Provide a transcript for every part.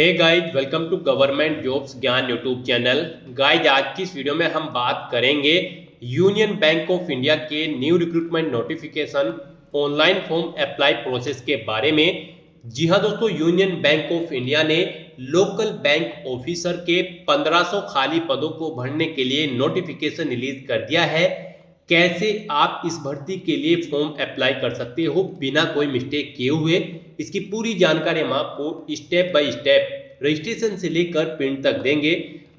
Hey guys, welcome to government jobs Gyan YouTube channel. Guys, आज की इस वीडियो में हम बात करेंगे यूनियन बैंक ऑफ इंडिया के new recruitment notification online form apply process के बारे में। जी हाँ दोस्तों, यूनियन बैंक ऑफ इंडिया ने लोकल बैंक ऑफिसर के 1500 खाली पदों को भरने के लिए नोटिफिकेशन रिलीज कर दिया है। कैसे आप इस भर्ती के लिए फॉर्म अप्लाई कर सकते हो बिना कोई मिस्टेक किए हुए, इसकी पूरी जानकारी हम आपको स्टेप बाय स्टेप रजिस्ट्रेशन से लेकर प्रिंट तक देंगे।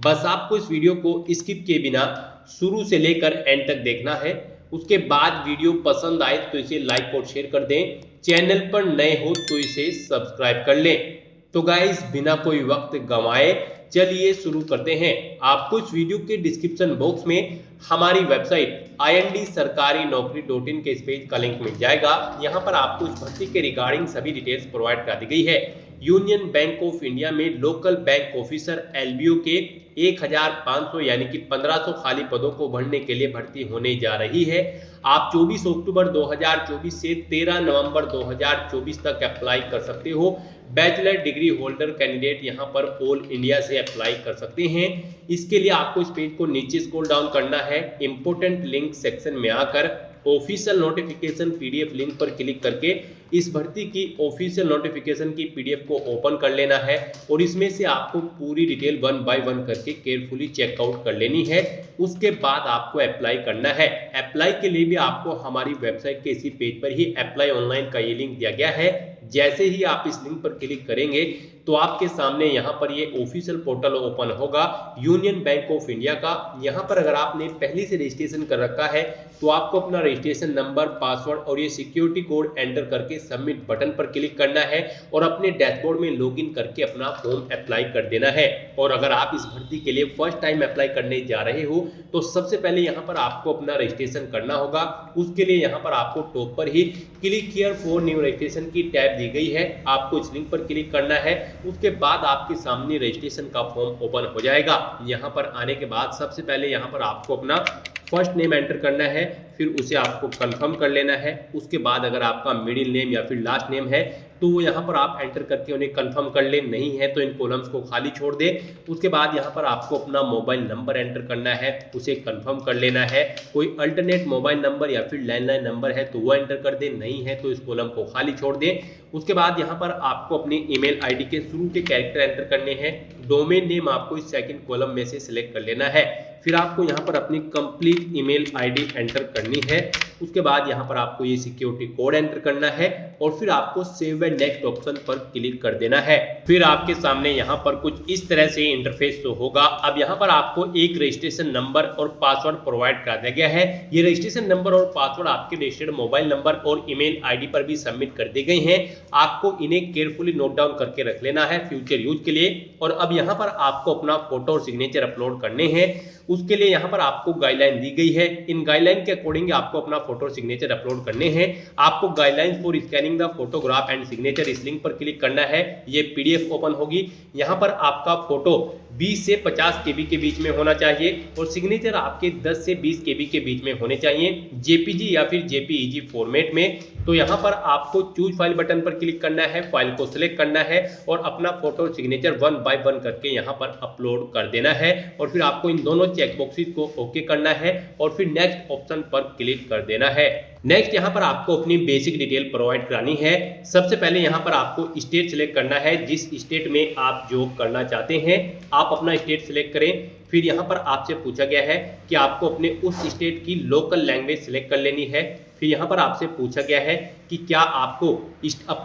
बस आपको इस वीडियो को स्किप किए बिना शुरू से लेकर एंड तक देखना है। उसके बाद वीडियो पसंद आए तो इसे लाइक और शेयर कर दें। चैनल पर नए हो तो इसे सब्सक्राइब कर लें। तो गाइस, बिना कोई वक्त गंवाए चलिए शुरू करते हैं। आपको इस वीडियो के डिस्क्रिप्शन बॉक्स में हमारी वेबसाइट ind-sarkari-naukri.in के इस पेज का लिंक मिल जाएगा। यहाँ पर आपको इस भर्ती के रिगार्डिंग सभी डिटेल्स प्रोवाइड कर दी गई है। यूनियन बैंक ऑफ इंडिया में लोकल बैंक ऑफिसर एलबीओ के 1500 यानी कि 1500 खाली पदों को भरने के लिए भर्ती होने जा रही है। आप 24 अक्टूबर 2024 से 13 नवंबर 2024 तक अप्लाई कर सकते हो। बैचलर डिग्री होल्डर कैंडिडेट यहां पर ऑल इंडिया से अप्लाई कर सकते हैं। इसके लिए आपको इस पेज को नीचे स्क्रॉल डाउन करना है। इंपोर्टेंट लिंक सेक्शन में आकर ऑफिशियल नोटिफिकेशन पीडीएफ लिंक पर क्लिक करके इस भर्ती की ऑफिशियल नोटिफिकेशन की पीडीएफ को ओपन कर लेना है और इसमें से आपको पूरी डिटेल 1 बाय 1 करके केयरफुली चेकआउट कर लेनी है। उसके बाद आपको अप्लाई करना है। अप्लाई के लिए भी आपको हमारी वेबसाइट के इसी पेज पर ही अप्लाई ऑनलाइन का ये लिंक दिया गया है। जैसे ही आप इस लिंक पर क्लिक करेंगे तो आपके सामने यहाँ पर ये ऑफिशियल पोर्टल ओपन होगा यूनियन बैंक ऑफ इंडिया का। यहाँ पर अगर आपने पहले से रजिस्ट्रेशन कर रखा है तो आपको अपना रजिस्ट्रेशन नंबर, पासवर्ड और ये सिक्योरिटी कोड एंटर करके सबमिट बटन पर क्लिक करना है और अपने डैशबोर्ड में लॉगिन करके अपना फॉर्म अप्लाई कर देना है। और अगर आप इस भर्ती के लिए फर्स्ट टाइम अप्लाई करने जा रहे हो तो सबसे पहले यहाँ पर आपको अपना रजिस्ट्रेशन करना होगा। उसके लिए यहाँ पर आपको टॉप पर ही click here for new registration की टैब दी गई है। आपको इस लिंक पर क्लिक करना है। उसके बाद आपके सामने रजिस्ट्रेशन का फॉर्म ओपन हो जाएगा। यहाँ पर आने के बाद सबसे पहले यहाँ पर आपको अपना फर्स्ट नेम एंटर करना है, फिर उसे आपको कंफर्म कर लेना है। उसके बाद अगर आपका मिडिल नेम या फिर लास्ट नेम है तो यहाँ पर आप एंटर करके उन्हें कंफर्म कर ले, नहीं है तो इन कॉलम्स को खाली छोड़ दे। उसके बाद यहाँ पर आपको अपना मोबाइल नंबर एंटर करना है, उसे कंफर्म कर लेना है। कोई अल्टरनेट मोबाइल नंबर या फिर लैंडलाइन नंबर है तो वो एंटर कर दे, नहीं है तो इस कॉलम को खाली छोड़ दे। उसके बाद यहाँ पर आपको अपनी ईमेल आईडी के शुरू के कैरेक्टर एंटर करने हैं। डोमेन नेम आपको इस सेकंड कॉलम में से सिलेक्ट कर लेना है। फिर आपको यहाँ पर अपनी कंप्लीट ईमेल आईडी एंटर करनी है। उसके बाद यहाँ पर आपको ये सिक्योरिटी कोड एंटर करना है और फिर आपको सेव एंड नेक्स्ट ऑप्शन पर क्लिक कर देना है। फिर आपके सामने यहाँ पर कुछ इस तरह से इंटरफेस शो होगा। अब यहाँ पर आपको एक रजिस्ट्रेशन नंबर और पासवर्ड प्रोवाइड कर दिया गया है। ये रजिस्ट्रेशन नंबर और पासवर्ड आपके रजिस्टर्ड मोबाइल नंबर और ईमेल आईडी पर भी सबमिट कर दी गई हैं। आपको इन्हें केयरफुली नोट डाउन करके रख लेना है फ्यूचर यूज के लिए। और अब यहाँ पर आपको अपना फोटो और सिग्नेचर अपलोड करने हैं। उसके लिए यहाँ पर आपको गाइडलाइन दी गई है। इन गाइडलाइन के अकॉर्डिंग आपको अपना फोटो और सिग्नेचर अपलोड करने हैं। आपको guidelines for scanning the photograph and signature इस लिंक पर क्लिक करना है। ये पीडीएफ ओपन होगी। यहाँ पर आपका फोटो 20 से 50 केबी के बीच में होना चाहिए और सिग्नेचर आपके 10 से 20 केबी के बीच में होने चाहिए, जेपीजी या फिर जेपीईजी फॉर्मेट में। तो यहाँ पर आपको चूज फाइल बटन पर क्लिक करना है, फाइल को सिलेक्ट करना है और अपना फोटो और सिग्नेचर 1 बाय 1 करके यहाँ पर अपलोड कर देना है। और फिर आपको इन दोनों चेकबॉक्सेस को ओके करना है और फिर नेक्स्ट ऑप्शन पर क्लिक कर देना है। नेक्स्ट यहाँ पर आपको अपनी बेसिक डिटेल प्रोवाइड करानी है। सबसे पहले यहाँ पर आपको स्टेट सिलेक्ट करना है, जिस स्टेट में आप जॉब करना चाहते हैं आप अपना स्टेट सिलेक्ट करें। फिर यहाँ पर आपसे पूछा गया है कि आपको अपने उस स्टेट की लोकल लैंग्वेज सिलेक्ट कर लेनी है। फिर यहाँ पर आपसे पूछा गया है कि क्या आपको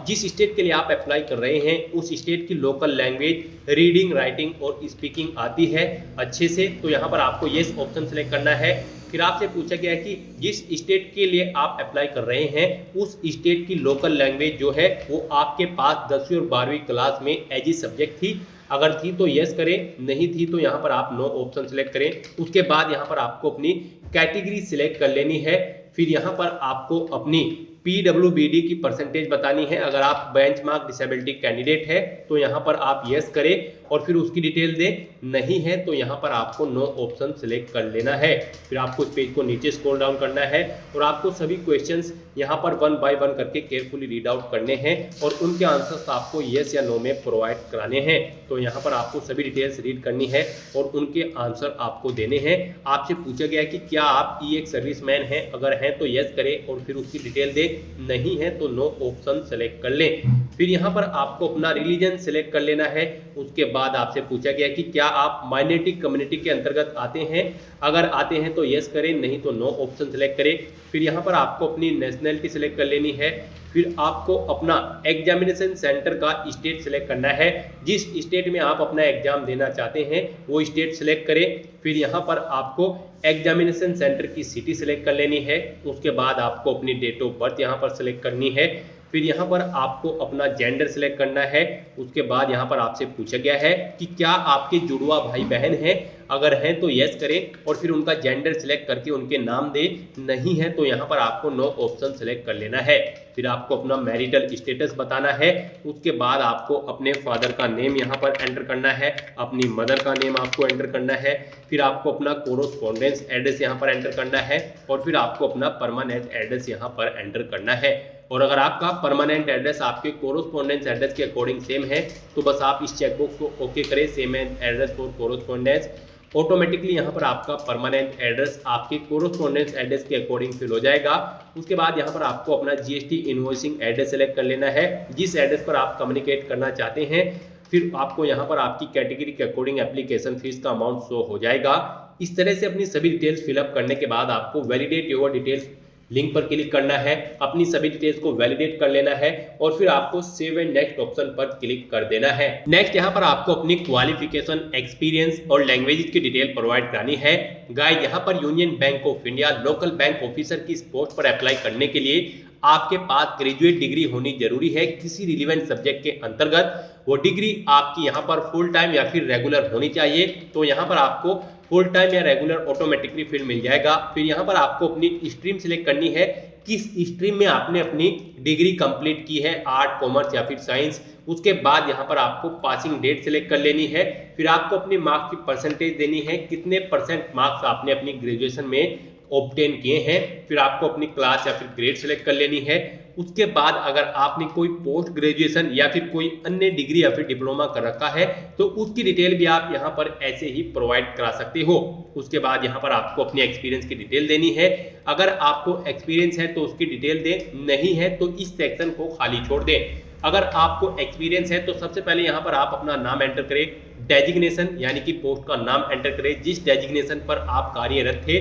जिस स्टेट के लिए आप अप्लाई कर रहे हैं उस स्टेट की लोकल लैंग्वेज रीडिंग, राइटिंग और स्पीकिंग आती है अच्छे से। तो यहाँ पर आपको येस ऑप्शन सेलेक्ट करना है। फिर आपसे पूछा गया है कि जिस स्टेट के लिए आप अप्लाई कर रहे हैं उस स्टेट की लोकल लैंग्वेज जो है वो आपके पास 10वीं और 12वीं क्लास में एज ए सब्जेक्ट थी। अगर थी तो यस करें, नहीं थी तो यहाँ पर आप नो ऑप्शन सेलेक्ट करें। उसके बाद यहाँ पर आपको अपनी कैटेगरी सिलेक्ट कर लेनी है। फिर यहाँ पर आपको अपनी PWBD की परसेंटेज बतानी है। अगर आप बेंचमार्क डिसेबिलिटी कैंडिडेट है तो यहाँ पर आप यस करें और फिर उसकी डिटेल दें, नहीं है तो यहाँ पर आपको नो ऑप्शन सिलेक्ट कर लेना है। फिर आपको इस पेज को नीचे स्क्रॉल डाउन करना है और आपको सभी क्वेश्चंस यहाँ पर 1 बाय 1 करके केयरफुली रीड आउट करने हैं और उनके आंसर्स आपको यस या नो में प्रोवाइड कराने हैं। तो यहाँ पर आपको सभी डिटेल्स रीड करनी है और उनके आंसर आपको देने हैं। आपसे पूछा गया है कि क्या आप एक सर्विसमैन हैं, अगर हैं तो यस करें और फिर उसकी डिटेल दें, नहीं है तो नो ऑप्शन सेलेक्ट कर लें। फिर यहाँ पर आपको अपना रिलीजन सेलेक्ट कर लेना है। उसके बाद आपसे पूछा गया कि क्या आप माइनॉरिटी कम्युनिटी के अंतर्गत आते हैं, अगर आते हैं तो यस करें, नहीं तो नो ऑप्शन सेलेक्ट करें। फिर यहाँ पर आपको अपनी नेशनैलिटी सेलेक्ट कर लेनी है। फिर आपको अपना एग्जामिनेशन सेंटर का स्टेट सेलेक्ट करना है, जिस स्टेट में आप अपना एग्जाम देना चाहते हैं वो स्टेट सेलेक्ट करें। फिर यहाँ पर आपको एग्जामिनेशन सेंटर की सिटी सेलेक्ट कर लेनी है। उसके बाद आपको अपनी डेट ऑफ बर्थ यहाँ पर सेलेक्ट करनी है। फिर यहाँ पर आपको अपना जेंडर सेलेक्ट करना है। उसके बाद यहाँ पर आपसे पूछा गया है कि क्या आपके जुड़वा भाई बहन हैं, अगर हैं तो यस करें और फिर उनका जेंडर सेलेक्ट करके उनके नाम दें, नहीं है तो यहाँ पर आपको नो ऑप्शन सेलेक्ट कर लेना है। फिर आपको अपना मैरिटल स्टेटस बताना है। उसके बाद आपको अपने फादर का नेम यहाँ पर एंटर करना है, अपनी मदर का नेम आपको एंटर करना है। फिर आपको अपना कोरोस्पोंडेंस एड्रेस यहाँ पर एंटर करना है और फिर आपको अपना परमानेंट एड्रेस यहाँ पर एंटर करना है। और अगर आपका परमानेंट एड्रेस आपके कोरोस्पोंडेंस एड्रेस के अकॉर्डिंग सेम है तो बस आप इस चेकबॉक्स को ओके करें, same address for correspondence. Automatically यहाँ पर आपका परमानेंट एड्रेस आपके कोरोस्पोंडेंस एड्रेस के अकॉर्डिंग फिल हो जाएगा। उसके बाद यहाँ पर आपको अपना GST इनवॉइसिंग एड्रेस सेलेक्ट कर लेना है, जिस एड्रेस पर आप कम्युनिकेट करना चाहते हैं। फिर आपको यहाँ पर आपकी कैटेगरी के अकॉर्डिंग एप्लीकेशन फीस का अमाउंट शो हो जाएगा। इस तरह से अपनी सभी डिटेल्स फिलअप करने के बाद आपको वैलिडेट योर डिटेल्स लिंक पर क्लिक करना है, अपनी सभी डिटेल्स को वैलिडेट कर लेना है और फिर आपको सेव एंड नेक्स्ट ऑप्शन पर क्लिक कर देना है। नेक्स्ट यहाँ पर आपको अपनी क्वालिफिकेशन, एक्सपीरियंस और लैंग्वेज की डिटेल प्रोवाइड करानी है। गाइस, यहाँ पर union Bank of India local bank officer की इस पोस्ट पर अप्लाई करने के लिए आपके पास ग्रेजुएट डिग्री होनी जरूरी है किसी रिलीवेंट सब्जेक्ट के अंतर्गत। वो डिग्री आपकी यहाँ पर फुल टाइम या फिर रेगुलर होनी चाहिए। तो यहाँ पर आपको फुल टाइम या रेगुलर ऑटोमेटिकली फिर मिल जाएगा। फिर यहाँ पर आपको अपनी स्ट्रीम सिलेक्ट करनी है, किस स्ट्रीम में आपने अपनी डिग्री कंप्लीट की है, आर्ट, कॉमर्स या फिर साइंस। उसके बाद यहाँ पर आपको पासिंग डेट सिलेक्ट कर लेनी है। फिर आपको अपने मार्क्स की परसेंटेज देनी है, कितने % मार्क्स आपने अपनी ग्रेजुएशन में ऑब्टेन किए हैं। फिर आपको अपनी क्लास या फिर ग्रेड सेलेक्ट कर लेनी है। उसके बाद अगर आपने कोई पोस्ट ग्रेजुएशन या फिर कोई अन्य डिग्री या फिर डिप्लोमा कर रखा है तो उसकी डिटेल भी आप यहाँ पर ऐसे ही प्रोवाइड करा सकते हो। उसके बाद यहाँ पर आपको अपने एक्सपीरियंस की डिटेल देनी है। अगर आपको एक्सपीरियंस है तो उसकी डिटेल दें, नहीं है तो इस सेक्शन को खाली छोड़ दें। अगर आपको एक्सपीरियंस है तो सबसे पहले यहाँ पर आप अपना नाम एंटर करें, डेजिग्नेशन यानी कि पोस्ट का नाम एंटर करें, जिस डेजिग्नेशन पर आप कार्यरत थे,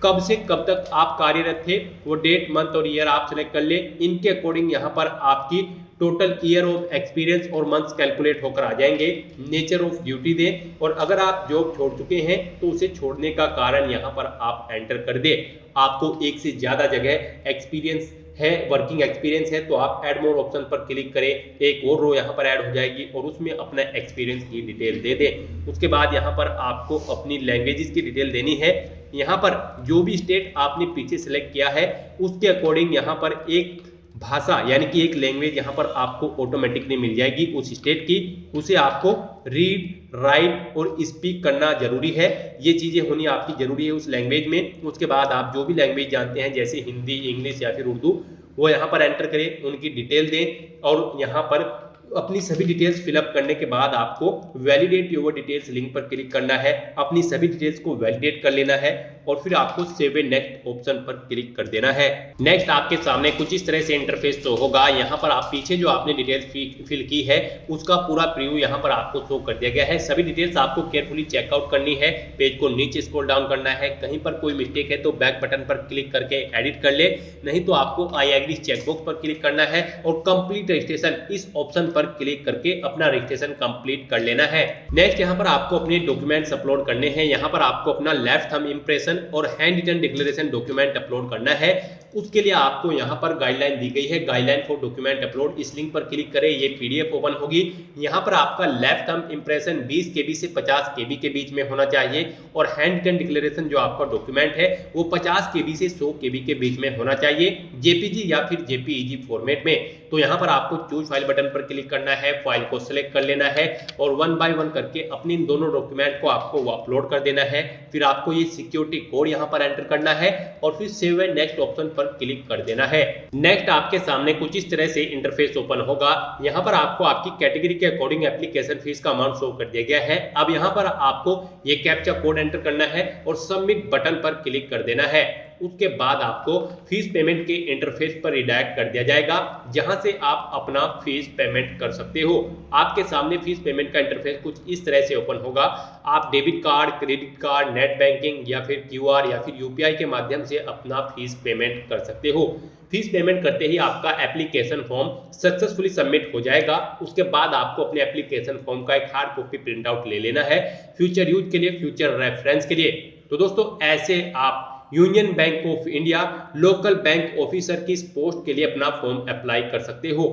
कब से कब तक आप कार्यरत थे, वो डेट, मंथ और ईयर आप सेलेक्ट कर लें। इनके अकॉर्डिंग यहाँ पर आपकी टोटल ईयर ऑफ एक्सपीरियंस और मंथ्स कैलकुलेट होकर आ जाएंगे। नेचर ऑफ ड्यूटी दें और अगर आप जॉब छोड़ चुके हैं तो उसे छोड़ने का कारण यहाँ पर आप एंटर कर दें। आपको एक से ज़्यादा जगह एक्सपीरियंस है, वर्किंग एक्सपीरियंस है तो आप ऐड मोर ऑप्शन पर क्लिक करें, एक और रो यहाँ पर ऐड हो जाएगी और उसमें अपना एक्सपीरियंस की डिटेल दे दें। उसके बाद यहाँ पर आपको अपनी लैंग्वेजेस की डिटेल देनी है। यहाँ पर जो भी स्टेट आपने पीछे सेलेक्ट किया है उसके अकॉर्डिंग यहाँ पर एक भाषा यानी कि एक लैंग्वेज यहाँ पर आपको ऑटोमेटिकली मिल जाएगी उस स्टेट की। उसे आपको रीड, राइट और स्पीक करना जरूरी है। ये चीज़ें होनी आपकी जरूरी है उस लैंग्वेज में। उसके बाद आप जो भी लैंग्वेज जानते हैं जैसे हिंदी, इंग्लिश या फिर उर्दू, वो यहाँ पर एंटर करें, उनकी डिटेल दें और यहाँ पर अपनी सभी डिटेल्स फिलअप करने के बाद आपको वैलिडेट योर डिटेल्स लिंक पर क्लिक करना है, अपनी सभी डिटेल्स को वैलिडेट कर लेना है और फिर आपको सेव एंड नेक्स्ट ऑप्शन पर क्लिक कर देना है। नेक्स्ट आपके सामने कुछ इस तरह से इंटरफेस तो होगा। यहाँ पर आप पीछे जो आपने डिटेल्स फिल की है उसका पूरा प्रीव्यू यहाँ पर आपको शो कर दिया गया है। सभी डिटेल्स आपको केयरफुली चेकआउट करनी है, पेज को नीचे स्क्रॉल डाउन करना है। कहीं पर कोई मिस्टेक है तो बैक बटन पर क्लिक करके एडिट कर ले, नहीं तो आपको आई एग्री चेकबॉक्स पर क्लिक करना है और कंप्लीट रजिस्ट्रेशन इस ऑप्शन पर क्लिक करके अपना रजिस्ट्रेशन कंप्लीट कर लेना है। नेक्स्ट यहाँ पर आपको अपने डॉक्यूमेंट्स अपलोड करने हैं। यहाँ पर आपको अपना लेफ्ट थंब इंप्रेशन एप्लीकेशन और handwritten declaration document upload करना है। उसके लिए आपको यहाँ पर गाइडलाइन दी गई है, गाइडलाइन फॉर डॉक्यूमेंट अपलोड। इस लिंक पर क्लिक करें, ये पीडीएफ ओपन होगी। यहाँ पर आपका लेफ्ट थंब इंप्रेशन 20 KB से 50 KB के बीच में होना चाहिए और हैंड रिटन डिक्लेरेशन जो आपका डॉक्यूमेंट है वो 50 KB से 100 KB के बीच में होना चाहिए, जेपीजी या फिर जेपीईजी फॉर्मेट में। तो यहाँ पर आपको चूज फाइल बटन पर क्लिक करना है, फाइल को सिलेक्ट कर लेना है और 1 बाय 1 करके अपने इन दोनों डॉक्यूमेंट को आपको अपलोड कर देना है। फिर आपको ये सिक्योरिटी कोड यहाँ पर एंटर करना है और फिर सेव एंड नेक्स्ट ऑप्शन पर क्लिक कर देना है। नेक्स्ट आपके सामने कुछ इस तरह से इंटरफेस ओपन होगा। यहाँ पर आपको आपकी कैटेगरी के अकॉर्डिंग एप्लीकेशन फीस का अमाउंट शो कर दिया गया है। अब यहाँ पर आपको ये कैप्चा कोड एंटर करना है और सबमिट बटन पर क्लिक कर देना है। उसके बाद आपको फीस पेमेंट के इंटरफेस पर रिडायरेक्ट कर दिया जाएगा, जहां से आप अपना फीस पेमेंट कर सकते हो। आपके सामने फीस पेमेंट का इंटरफेस कुछ इस तरह से ओपन होगा। आप debit card, credit card, net banking या फिर क्यूआर या फिर यूपीआई के माध्यम से अपना फीस पेमेंट कर सकते हो। फीस पेमेंट करते ही आपका एप्लीकेशन फॉर्म सक्सेसफुली सबमिट हो जाएगा। उसके बाद आपको अपने एप्लीकेशन फॉर्म का एक हार्ड कॉपी प्रिंट आउट ले लेना है, फ्यूचर यूज के लिए, फ्यूचर रेफरेंस के लिए। तो दोस्तों ऐसे आप union Bank of India local bank officer की इस पोस्ट के लिए अपना फॉर्म अप्लाई कर सकते हो।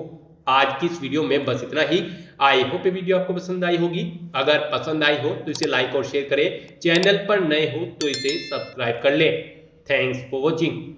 आज की इस वीडियो में बस इतना ही। आई होप ये वीडियो आपको पसंद आई होगी। अगर पसंद आई हो तो इसे लाइक और शेयर करें। चैनल पर नए हो तो इसे सब्सक्राइब कर लें। Thanks for watching.